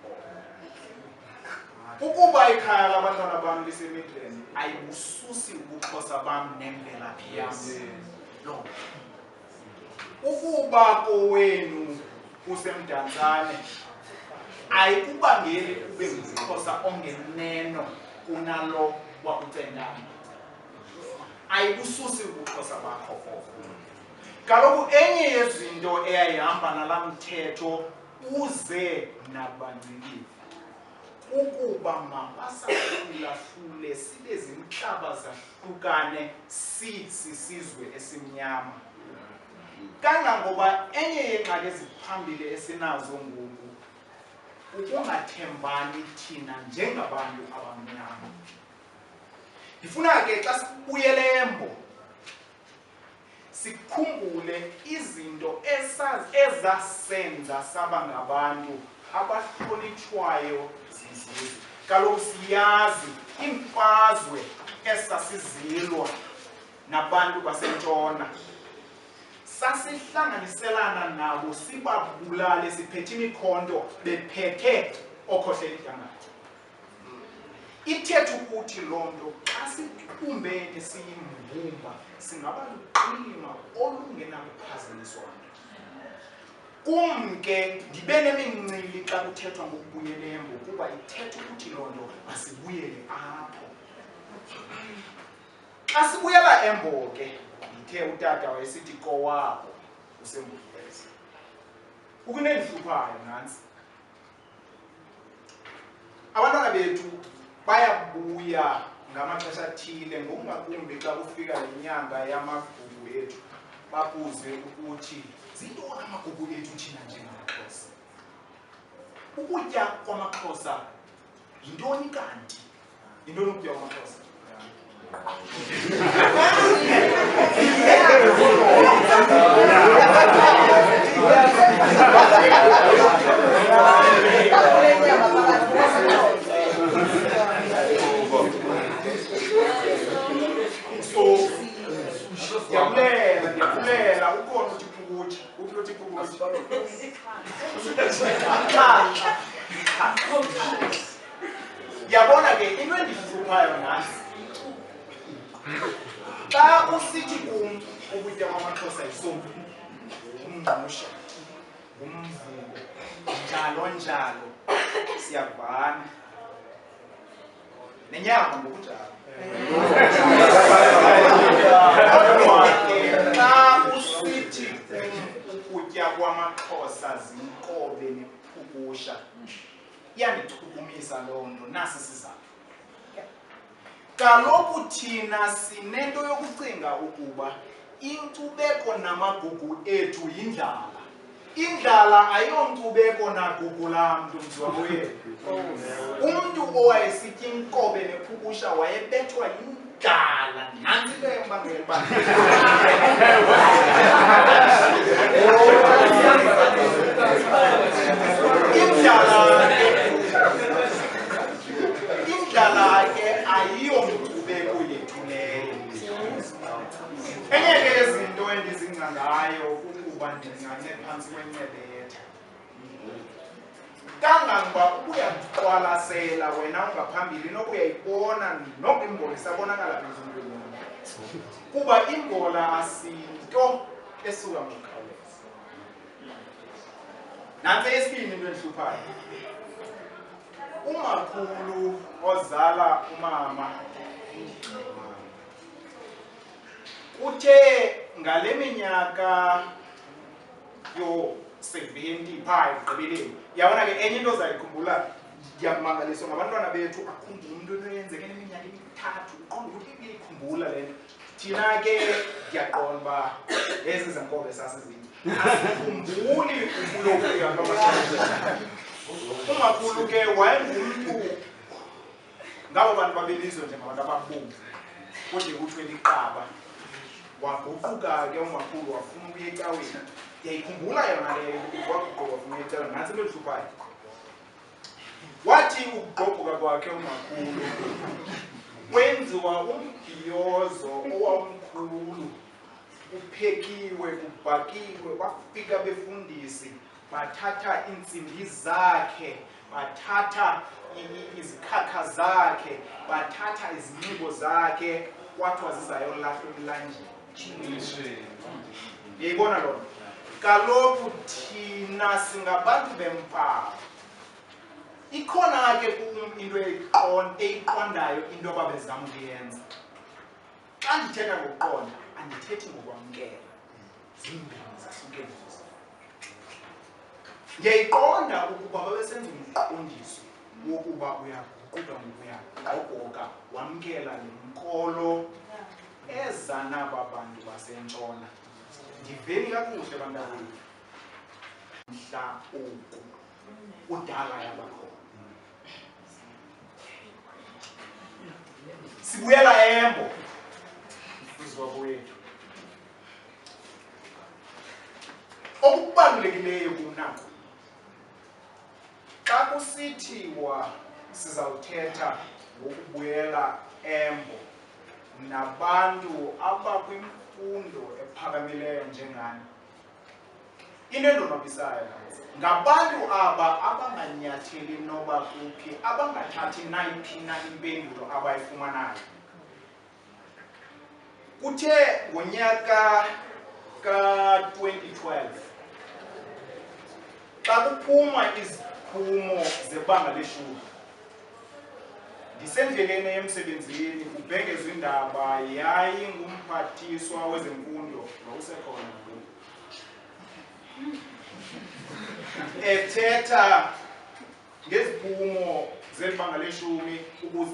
Ukuba ikhaya labantwana bam liseMidrand ayibususi ubuXhosa bam nemvelaphi yam. No. Ukuba kowenu kusemdantsane ayikubangeli ube ngumXhosa ongeneno kunalo wakuCentane. Ayibususi ubuXhosa bakho obo. Kaloku enye yezinto eyayihamba nalaa mthetho uze nabancikile ukuba mabasahlulahlule sibe zimhlaba zahlukane sisizwe esimnyama. Kangangoba enye yeengxaki eziphambili esinazo ngoku ukungathembani thina njengabantu abamnyama. Ndifuna ke xa sibuyele Embo sikhumbule izinto ezasenza saba ngabantu abahlonitshwayo zizizwe. Kaloku siyazi imfazwe esasizilwa nabantu basentshona, sasihlanganiselana nabo sibabulale siphethe imikhonto bephethe okhohlela idangatye. Ithetha ukuthi loo nto xa sibumbene siyimbumba singaba luqilima olungenakuphazanyiswana. Kum ke ndibe nemincili xa kuthethwa ngokubuyela Embo kuba ithetha ukuthi loo nto masibuyele apho. Xa sibuyela Embo ke ndithe utata wayesithi kowabo uSembulezi. Ukunendihluphayo nantsi. abantwana bethu bayabuya ngamaxesha athile ngokungakumbi xa kufika inyanga yamagugu ethu babuze ukuthi zintoni amagugu ethu thina njengamaXhosa. Ukutya kwamaXhosa yintoni kanti? Yintoni ukutya kwamaXhosa? Ndiyabulela ukhona uthi phukutshi. Uphi uthi phukutshi? Yabona ke into endihluphayo nasi. Xa usithi kum ukutya kwamaXhosa yisonto, umngqusho, umvubo, njalo njalo, siyavana. Nenyama ngokunjalo. Kodwa ke xa usithi ukutya kwamaXhosa zinkobe nephukusha, iyandithukumisa loo nto. Nasi sizathu. Kaloku thina sinento yokucinga ukuba inkcubeko namagugu ethu yindlala. Indlala ayonkcubeko nagugu lam, nto mzwakwethu. Umntu owayesitya inkobe nephukusha wayebethwa yindlala. Nantsi le mbangela uba indlala ke ayiyonkcubeko yethu leyo. Enye ke yezinto endizingca ngayo kukuba ndingane phantsi kwencebetha. Kangangoba ubuyakuqwalasela wena ungaphambili nokuyayibona nokuba imbola isabonakala phezulu. Kuba imbola asinto esuka ngokukhawuleza. Nantsi eyesibini into endihluphayo. Umakhulu ozala umama uthe ngale minyaka yo-70 phaa ekugqibeleni. Yabona ke enye into ozayikhumbula, ndiyakumangaliswa ngabantwana bethu akhumbula into eyenzeke neminyaka emithathu. Uqonda ukuthi iyikhumbula le nto. Thina ke ndiyaqonda uba ezi zenkobe sasizinye. Asikhumbuli ukulofika kwamaXhosa. Umakhulu ke wayengumntu ngabo bantu babelizwe njengabantu ababomvu kude kuthiwe liqaba. Waguquka ke umakhulu wafuna ukuya ecaweni. Ndiyayikhumbula yona leyo waguquka wafuna ukuya ecaweni. Nantsi into endihluphayo. Wathi ukugqobhuka kwakhe umakhulu kwenziwa umbhiyozo owawumkhulu, uphekiwe, kubhakiwe, bafika befundisi, bathatha iintsimbi zakhe, bathatha izikhakha zakhe, bathatha izinxibo zakhe, kwathiwa zizayolahlwa emlanjeni. Yayibona loo nto? Kaloku thina singabantu bempawu. Ikhona ke kum into eyiqondayo into ababezama ukuyenza. Xa ndithetha ngokuqonda, andithethi ngokwamkela. Zimbini zahlukene. Ndiyayiqonda ukuba babesenza umqondiso wokuba uyaguquka ngokuyagogoka wamkela le nkolo eza naba bantu basentshona. Ndiveni kakuhle bantakwethu. Mhla oku udala yabakhona. Sibuyela Embo. Uzwakwethu. Okubalulekileyo kunako. Xa kusithiwa sizawuthetha ngokubuyela Embo nabantu abakwimfundo ephakamileyo njengani. Into endonwabisayo ngabantu aba abanganyatheli noba kuphi, abangathathi nayiphi na impendulo abayifumanayo. Kuthe ngonyaka ka-2012 xa kuphuma iziphumo zebanga leshumi, ndisendleleni emsebenzini kubhengezwa indaba yayingumphathiswa wezemfundo wawusekhona ethetha ngeziphumo zebanga leshumi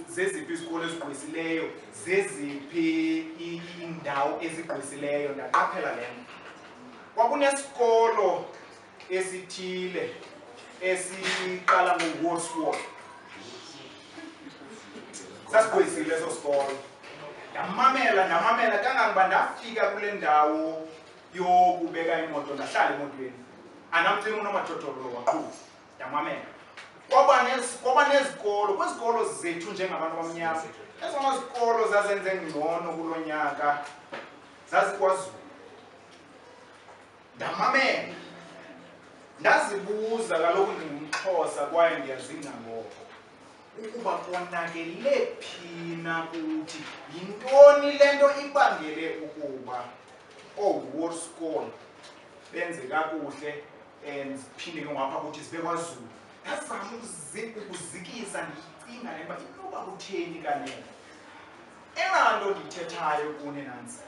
zeziphi izikole ezigqwesileyo, zeziphi indawo ezigqwesileyo, ndaqaphela le nto. Kwakunesikolo esithile esiqala ngo-Wordsworth. Sasigqwesile eso sikolo. Ndamamela kangangoba ndafika kule ndawo yokubeka imoto, ndahlala emotweni. Anamcima unomathotholo waqhuba. Ndamamela. Kwaba nezikolo, kwizikolo zethu njengabantu abamnyama. Ezona zikolo zazenze ngcono kulo nyaka zazikwaZulu. Ndamamela. Ndazibuza kaloku ndingumXhosa kwaye ndiyazingca ngoko. Ukuba konakele phina kuthi yintoni le nto ibangele ukuba ooWordsworth benze kakuhle ziphinde ke ngapha kuthi zibe kwaZulu. Ndazama ukuzikisa ndicinga le nto inoba kutheni kanene. Eyona nto ndiyithethayo kuni nantsi,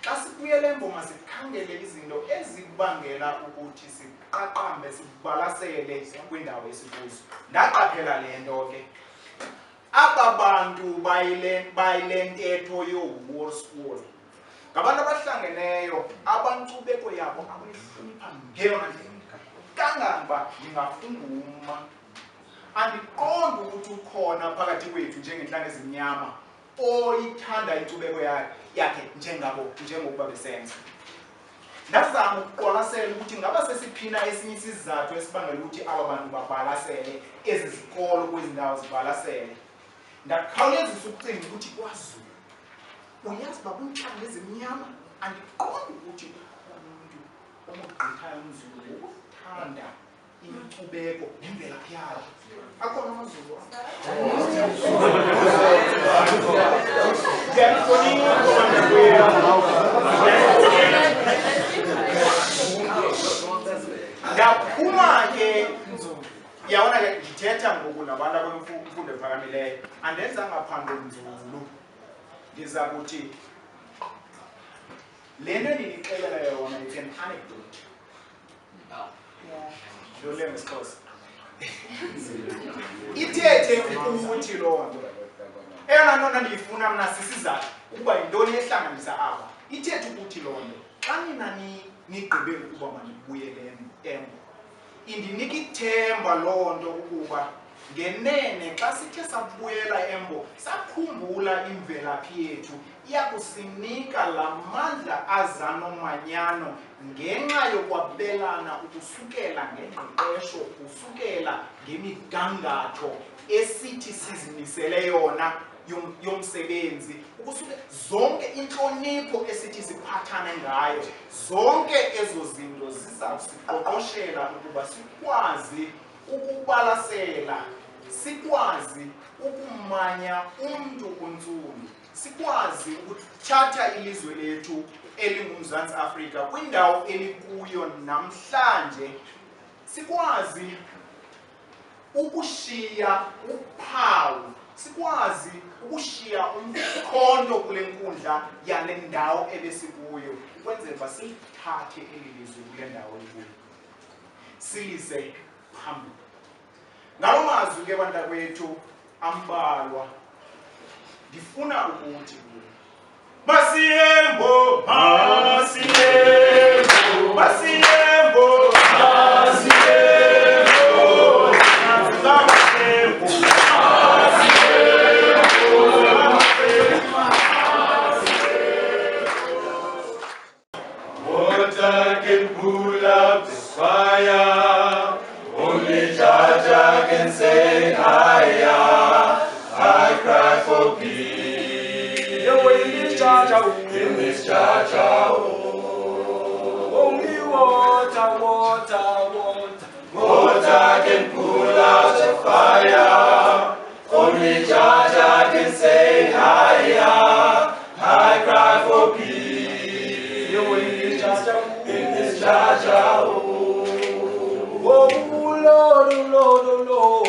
xa sibuyele embo masikhangele izinto ezibangela ukuthi siqaqambe sibalasele kwindawo esikuzo. Ndaqaphela le nto ke, aba bantu bayile ntetho yooWordsworth ngabantu abahlangeneyo, abankcubeko yabo abayihlonipha ngeyona ndlela kangangoba ndingafunguma. Andiqondi ukuthi ukhona phakathi kwethu njengentlanga ezimnyama oyithanda inkcubeko yakhe njengokuba besenza. Ndazama ukuqwalasela ukuthi ngaba sesiphina esinye isizathu esibangela ukuthi aba bantu babalasele ezi zikolo kwezi ndawo zibalasele. Ndakhawulezisa ukucinga ukuthi kwaZulu uyazi uba kwintlanga ezimnyama andiqondi ukuthi umuntu omogqithayo umZulu ngokuthanda inkcubeko nemvelaphi yayo. Akhona amaZulu ndaphuma ke yabona ke ndithetha ngoku nabantu abemfundo ephakamileyo, andenzanga phando nzulu. Ndiza kuthi le nto ndinixelela yona it's an anecdote. Ndoleme isiXhosa. Ithethe ukuthi loo nto. Eyona nto ndiyifuna mna sisizathu ukuba yintoni ehlanganisa aba. Ithethe ukuthi loo nto xa nina nigqibe ukuba manibuyele embo, indinika ithemba loo nto ukuba ngenene xa sithe sabuyela embo sakhumbula imvelaphi yethu, iyakusinika la mandla aza nomanyano ngenxa yokwabelana ukusukela ngengqeqesho, usukela ngemigangatho esithi sizimisele yona yomsebenzi, zonke inhlonipho esithi siphathane ngayo, zonke ezo zinto zizasiqoqoshela ukuba sikwazi ukubalasela, sikwazi ukumanya umntu untsundu, sikwazi ukuthatha ilizwe lethu elinguMzantsi Afrika kwindawo elikuyo namhlanje, sikwazi ukushiya uphawu, sikwazi ukushiya umkhonto kule nkundla yale ndawo ebesikuyo, ukwenzela uba silithathe eli lizwe kule ndawo elikuyo silise phambili. Ngalo mazwi ke bantakwethu ambalwa, ndifuna ukuthi Masiembo, Masiembo, Masiembo, Masiembo, Masiembo, Water can pull up the fire, only Jaja can say higher. I cry for peace. In this Jaja, only water, water, water. Water can pull out the fire. Only Jaja can say higher. I cry for peace. In this Jaja, oh Lord, oh Lord, oh Lord,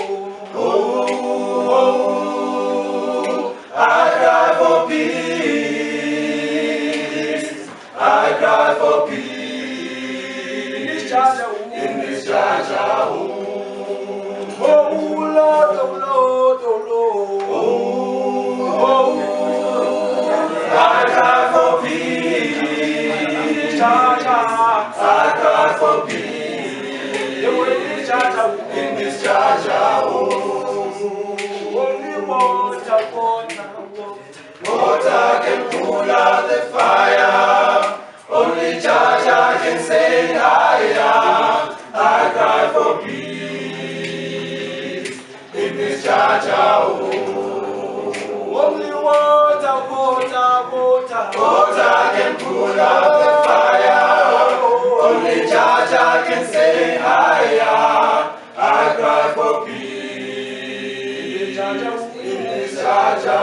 oh, I cry for peace. I cry for peace in this Jaja, oh. this Jaja, Only water, water can cool out the fire. Only Jaja can say higher. I cry for peace in this Jaja. only water, Water can cool out the fire. Only Jaja can say higher. I cry for peace in this Jaja.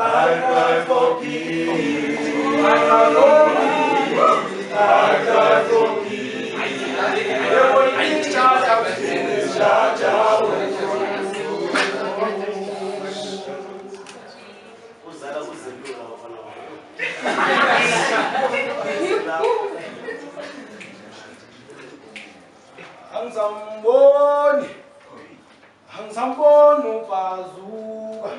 I cry for peace. I cry for peace. Angizamboni ubazuka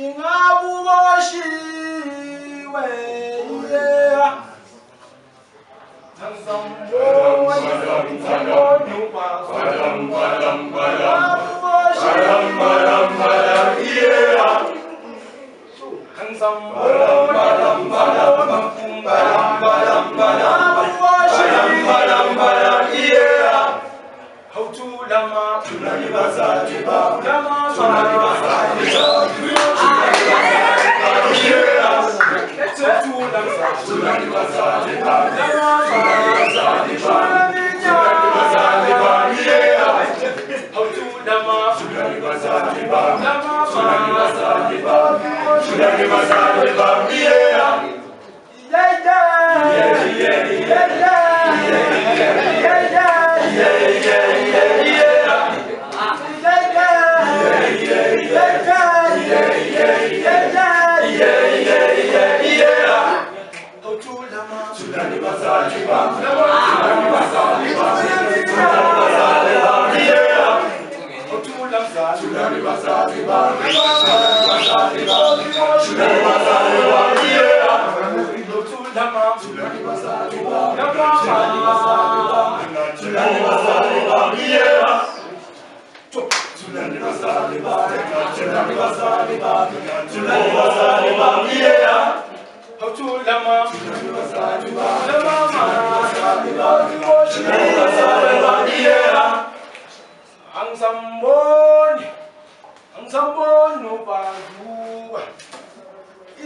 ingabuboshiwe yeah. Angizamboni ubazuka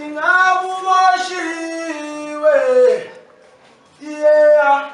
ingabuboshiwe yeah.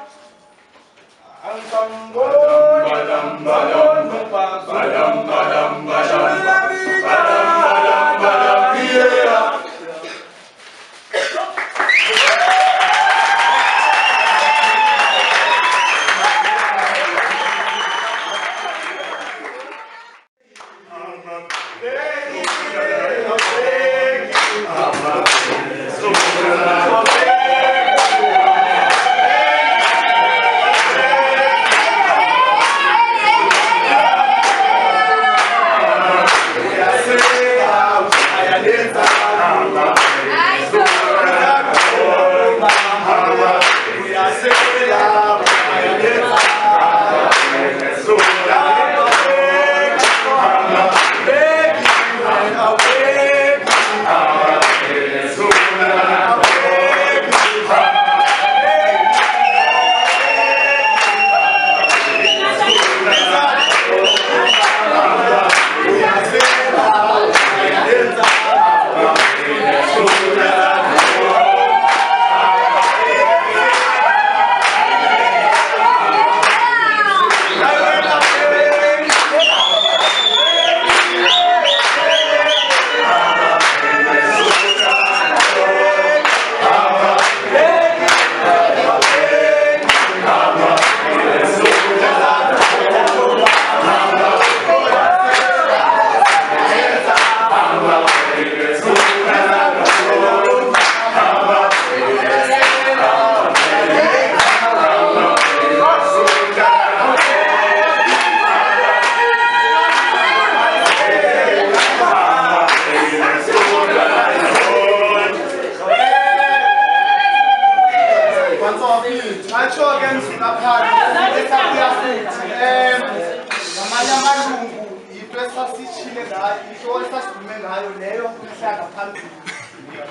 phambili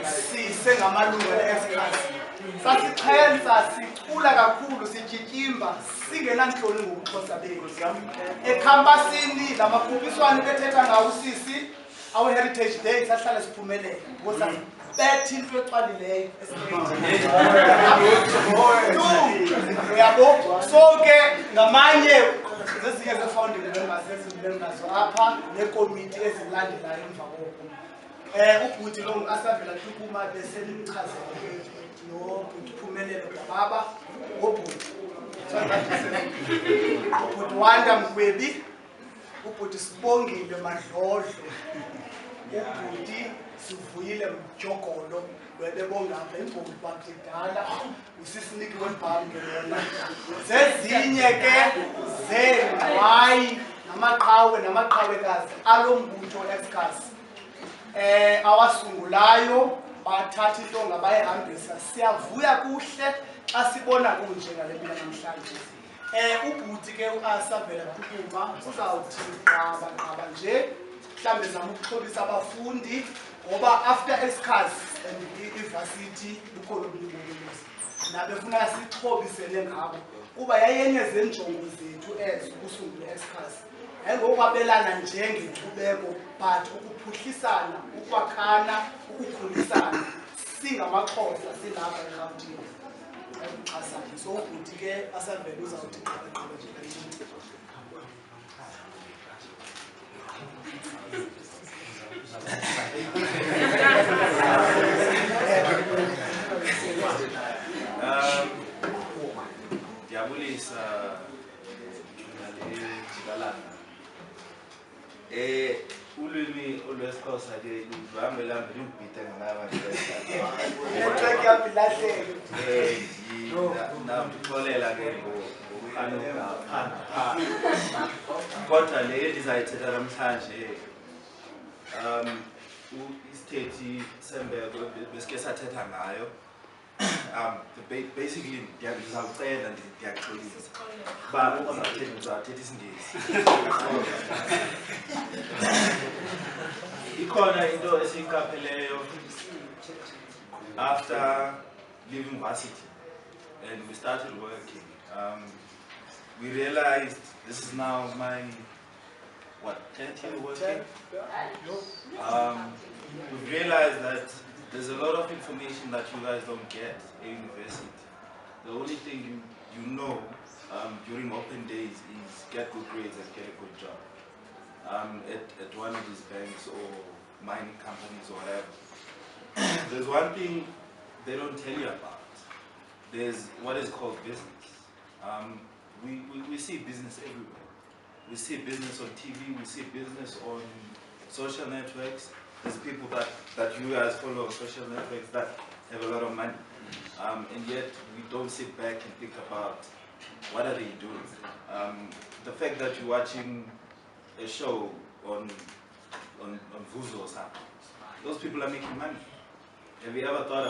sisengamalungu e-Express. Sasichenza, sicula kakhulu, sijityimba, singenantloni ngobuXhosa bethu. Ekhampasini lamakhuphiswano bethetha ngawo usisi, our Heritage Day sahlala siphumelele. Because bethi into ecwalileyo uyabo. So ke ngamanye zezinye ze-founding members ezimembers apha nekomiti ezilandelayo emva koko. Ubhuti lo ngu-Asavela Tukuma beselimchazele nobhuti Phumelele Baba, ubhuti Wanda Mgwebi, ubhuti Sibongile Madlodlo, ubhuti Sivuyile Mjogolo lwebebonga apha imbongi bakudala usisiniki webhambi lona. Zezinye ke zeengqwayi namaqhawekazi alo mbutho eXCAS awasungulayo bathatha intonga bayihambisa. Siyavuya kuhle xa sibona kunje ngale mini namhlanje. Ubhuti ke uAsavela Tukuma uzawuthi qaba nje mhlambe zama ukuxhobisa abafundi ngoba after eXCAS and ivarsity lukhona ubulungiswa nabe funeka sixhobisele ngabo kuba yayenye zenjongo zethu ezo ukusungula eXCAS. Ngokwabelana njengenkcubeko but ukuphuhlisana, ukwakhana, ukukhulisana singamaXhosa silapha eRhawutini ukuxhasana. So ubhuti ke Asavela uzawuthi qaba nje kancinci. Ndiyabulisa jikalanga. Ulwimi olwesiXhosa ke luhambela phambili umbhide Network yami ilahleke. Ndixolela ke ngokuqhanuka kodwa le ndizayithetha namhlanje isithethi sembeko besike sathetha ngayo. Basically ndiyazawucela ndiyaxolisa uba uzawuthetha isiNgesi. Ikhona into esiyiqapheleyo after leaving varsity and we started working. We realized this is now my 10th year working. We've realized that there's a lot of information that you guys don't get at university. The only thing you know during open days is get good grades and get a good job at one of these banks or mining companies or whatever. There's one thing they don't tell you about. There's what is called business. We see business everywhere. We see business on TV, we see business on social networks. There's people that you guys follow on social networks that have a lot of money. And yet we don't sit back and think about what are they doing. The fact that you're watching a show on Vuzo or something, those people are making money. Have you ever thought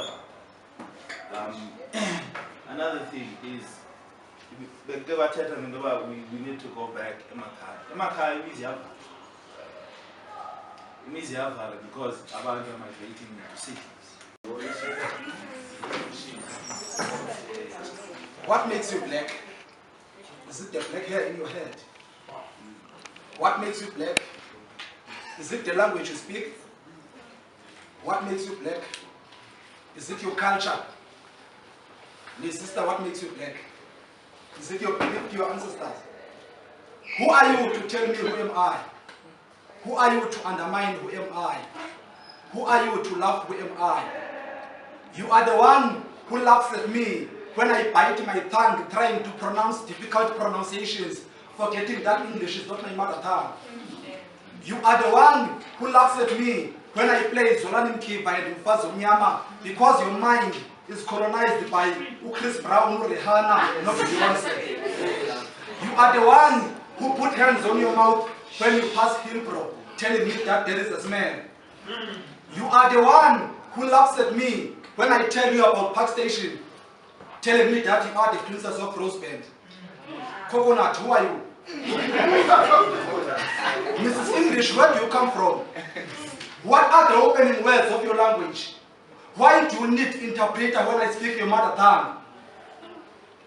about it? Another thing is, we need to go back emakhaya imizi yavala because abantu are migrating into cities. What makes you black? Is it the black hair in your head? What makes you black? Is it the language you speak? What makes you black? Is it your culture? My sister, what makes you black? Is it your belief to your ancestors? Who are you to tell me who am I? Who are you to undermine who am I? Who are you to laugh who am I? You are the one who laughs at me when I bite my tongue trying to pronounce difficult pronunciations, forgetting that English is not my mother tongue. You are the one who laughs at me when I play Zolani Mkiva and Mfazo Mnyama because your mind is colonized by Chris Brown, Rihanna, not Beyonce. You are the one who put hands on your mouth when you pass Hilbro, telling me that there is a smell. You are the one who laughs at me when I tell you about Park Station, telling me that you are the princess of Rose Band. Coconut, who are you? Mrs. English, where do you come from? What are the opening words of your language? Why do you need interpreter when I speak your mother tongue?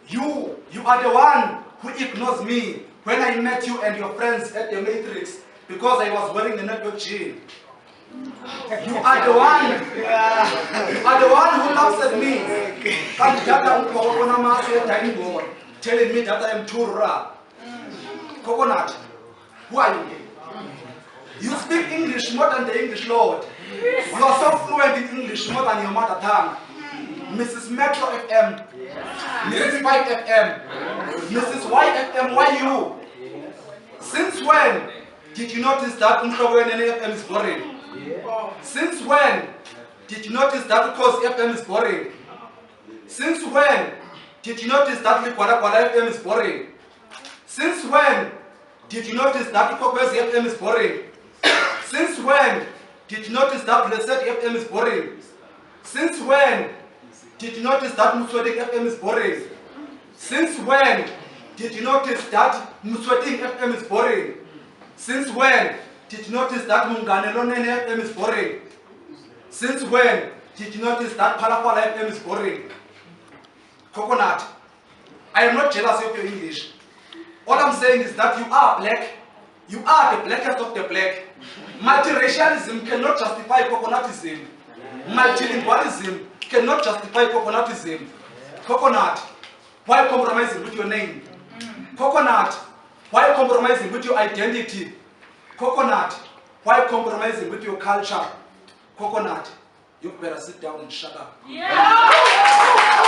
You are the one who ignores me when I met you and your friends at the Matrix because I was wearing a network jean. You are the one who laughs at me. Telling me that I am too raw. Coconut, who are you? You speak English more than the English Lord. You are so fluent in English more than your mother tongue. Mrs. Metro FM, Mrs. White FM, Mrs. White FM, why you? Since when did you notice that FM is boring? Since when did you notice that Coast FM is boring? Since when did you notice that Likwara FM is boring? Since when did you notice that Kokwes FM is boring? Since when did you notice that Blessed FM is boring? Since when did you notice that Musweting FM is boring? Since when did you notice that Musweting FM is boring? Since when did you notice that Munganelonene FM is boring? Since when did you notice that Palapala FM is boring? Coconut, I am not jealous of your English. All I'm saying is that you are black. You are the blackest of the black. Multiracialism cannot justify coconutism. Multilingualism cannot justify coconutism. Coconut, why compromising with your name? Coconut, why compromising with your identity? Coconut, why compromising with your culture? Coconut, you better sit down and shut up. Yeah.